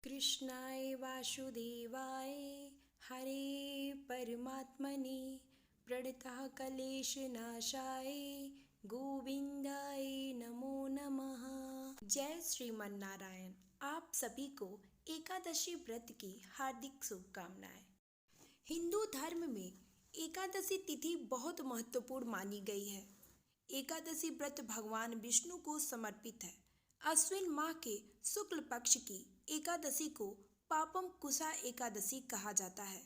कृष्णाय वासुदेवाय हरे परमात्मने प्रणतः क्लेशनाशाय गोविंदाय नमो नमः। जय श्रीमन नारायण। आप सभी को एकादशी व्रत की हार्दिक शुभकामनाएं। हिंदू धर्म में एकादशी तिथि बहुत महत्वपूर्ण मानी गई है। एकादशी व्रत भगवान विष्णु को समर्पित है। अश्विन माह के शुक्ल पक्ष की एकादशी को पापम कुशा एकादशी कहा जाता है।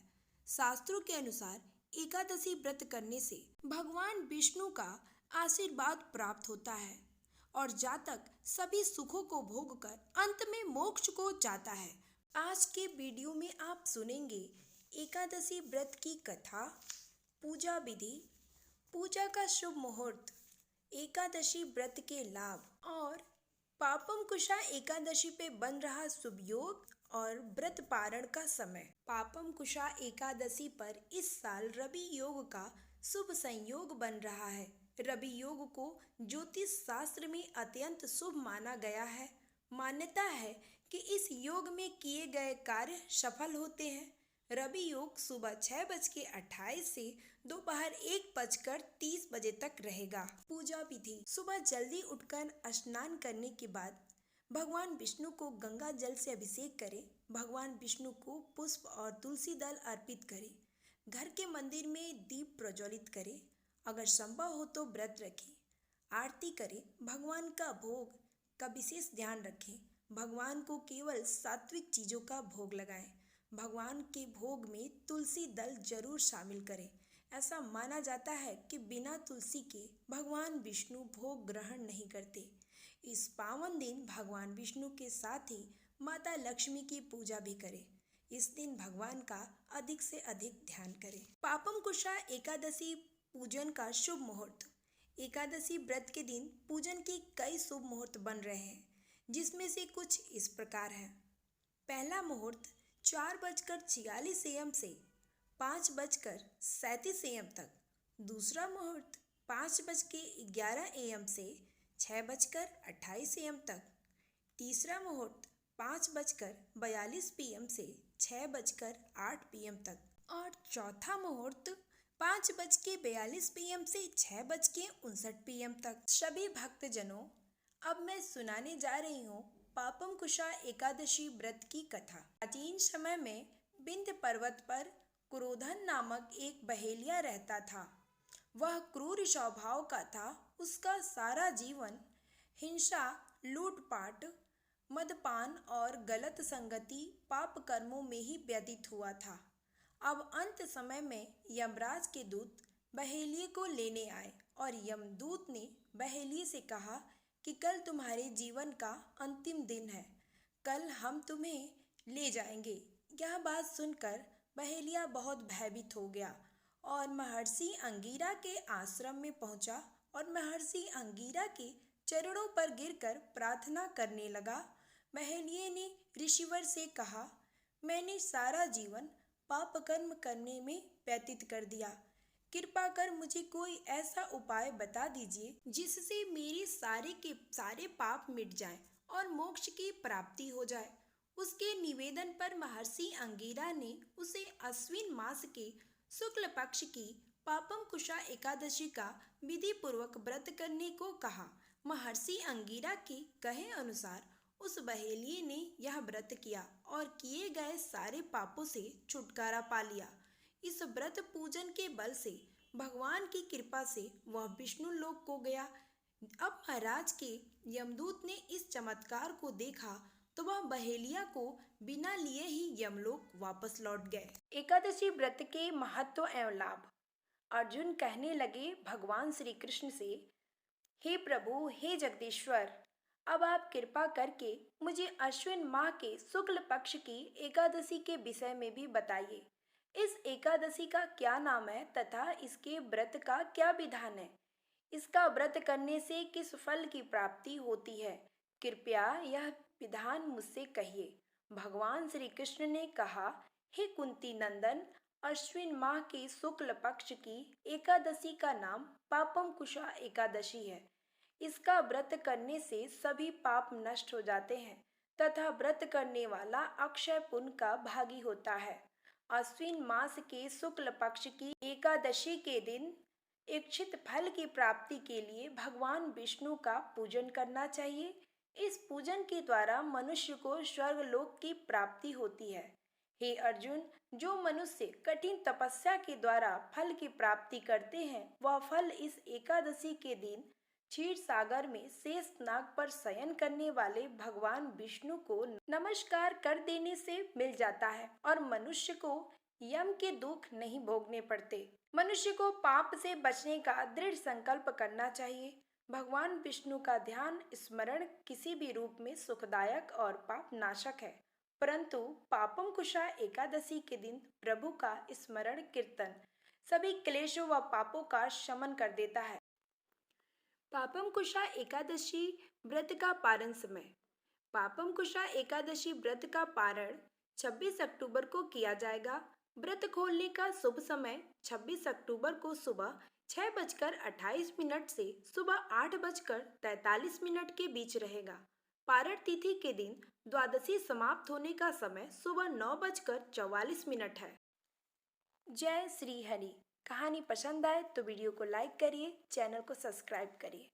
शास्त्रों के अनुसार एकादशी व्रत करने से भगवान विष्णु का आशीर्वाद प्राप्त होता है और जातक सभी सुखों को भोगकर अंत में मोक्ष को जाता है। आज के वीडियो में आप सुनेंगे एकादशी व्रत की कथा, पूजा विधि, पूजा का शुभ मुहूर्त, एकादशी व्रत के लाभ और पापम कुशा एकादशी पे बन रहा शुभ योग और व्रत पारण का समय। पापम कुशा एकादशी पर इस साल रवि योग का शुभ संयोग बन रहा है। रवि योग को ज्योतिष शास्त्र में अत्यंत शुभ माना गया है। मान्यता है कि इस योग में किए गए कार्य सफल होते हैं। रवि योग सुबह 6:28 से दोपहर 1:30 बजे तक रहेगा। पूजा विधि: सुबह जल्दी उठकर स्नान करने के बाद भगवान विष्णु को गंगा जल से अभिषेक करें। भगवान विष्णु को पुष्प और तुलसी दल अर्पित करें। घर के मंदिर में दीप प्रज्वलित करें। अगर संभव हो तो व्रत रखें। आरती करें। भगवान का भोग का विशेष ध्यान रखें। भगवान को केवल सात्विक चीजों का भोग लगाएं। भगवान के भोग में तुलसी दल जरूर शामिल करें। ऐसा माना जाता है कि बिना तुलसी के भगवान विष्णु भोग ग्रहण नहीं करते। इस पावन दिन भगवान विष्णु के साथ ही माता लक्ष्मी की पूजा भी करें। इस दिन भगवान का अधिक से अधिक ध्यान करें। पापम कुशा एकादशी पूजन का शुभ मुहूर्त: एकादशी व्रत के दिन पूजन के कई शुभ मुहूर्त बन रहे हैं, जिसमें से कुछ इस प्रकार हैं। पहला मुहूर्त 4:46 AM से 5:37 AM तक। दूसरा मुहूर्त 5:11 AM से 6:28 AM तक। तीसरा मुहूर्त 5:42 PM से 6:08 PM तक और चौथा मुहूर्त 5:42 PM से 6:59 PM तक। सभी भक्तजनों, अब मैं सुनाने जा रही हूँ पापम कुशा एकादशी व्रत की कथा। प्राचीन समय में विंध्य पर्वत पर क्रोधन नामक एक बहेलिया रहता था। वह क्रूर स्वभाव का था। उसका सारा जीवन हिंसा, लूटपाट, मदपान और गलत संगति पाप कर्मों में ही व्यतीत हुआ था। अब अंत समय में यमराज के दूत बहेलिये को लेने आए और यमदूत ने बहेलिये से कहा कि कल तुम्हारे जीवन का अंतिम दिन है, कल हम तुम्हें ले जाएंगे। यह बात सुनकर बहेलिया बहुत भयभीत हो गया और महर्षि अंगिरा के आश्रम में पहुंचा और महर्षि अंगिरा के चरणों पर गिरकर प्रार्थना करने लगा। बहेलिये ने ऋषिवर से कहा, मैंने सारा जीवन पाप कर्म करने में व्यतीत कर दिया। कृपा कर मुझे कोई ऐसा उपाय बता दीजिए जिससे मेरे सारे के सारे पाप मिट जाएं और मोक्ष की प्राप्ति हो जाए। उसके निवेदन पर महर्षि अंगिरा ने उसे अश्विन मास के शुक्ल पक्ष की पापम कुशा एकादशी का विधि पूर्वक व्रत करने को कहा। महर्षि अंगिरा के कहे अनुसार उस बहेलिये ने यह व्रत किया और किए गए सारे पापों से छुटकारा पा लिया। इस व्रत पूजन के बल से भगवान की कृपा से वह विष्णु लोक को गया। अब महाराज के यमदूत ने इस चमत्कार को देखा तो वह बहेलिया को बिना लिए ही यमलोक वापस लौट गए। एकादशी व्रत के महत्व एवं लाभ: अर्जुन कहने लगे भगवान श्री कृष्ण से, हे प्रभु, हे जगदीश्वर, अब आप कृपा करके मुझे अश्विन माह के शुक्ल पक्ष की एकादशी के विषय में भी बताइए। इस एकादशी का क्या नाम है तथा इसके व्रत का क्या विधान है? इसका व्रत करने से किस फल की प्राप्ति होती है? कृपया यह विधान मुझसे कहिए। भगवान श्री कृष्ण ने कहा, हे कुंती नंदन, अश्विन माह के शुक्ल पक्ष की एकादशी का नाम पापम कुशा एकादशी है। इसका व्रत करने से सभी पाप नष्ट हो जाते हैं। तथा व्रत करने वाला अक्षय पुण्य का भागी होता है। अश्विन मास के शुक्ल पक्ष की एकादशी के दिन इच्छित फल की प्राप्ति के लिए भगवान विष्णु का पूजन करना चाहिए। इस पूजन के द्वारा मनुष्य को स्वर्गलोक की प्राप्ति होती है। हे अर्जुन, जो मनुष्य कठिन तपस्या के द्वारा फल की प्राप्ति करते हैं, वह फल इस एकादशी के दिन क्षीर सागर में शेष नाग पर शयन करने वाले भगवान विष्णु को नमस्कार कर देने से मिल जाता है और मनुष्य को यम के दुख नहीं भोगने पड़ते। मनुष्य को पाप से बचने का दृढ़ संकल्प करना चाहिए। भगवान विष्णु का ध्यान स्मरण किसी भी रूप में सुखदायक और पाप नाशक है, परंतु पापम कुशा एकादशी के दिन प्रभु का स्मरण कीर्तन सभी क्लेशों व पापों का शमन कर देता है। पापम कुशा एकादशी व्रत का पारण समय। पापम कुशा एकादशी व्रत का पारण 26 अक्टूबर को किया जाएगा। व्रत खोलने का शुभ समय 26 अक्टूबर को सुबह 6:28 से सुबह 8:43 के बीच रहेगा। पारण तिथि के दिन द्वादशी समाप्त होने का समय सुबह 9:44 है। जय श्री हरि। कहानी पसंद आए तो वीडियो को लाइक करिए, चैनल को सब्सक्राइब करिए।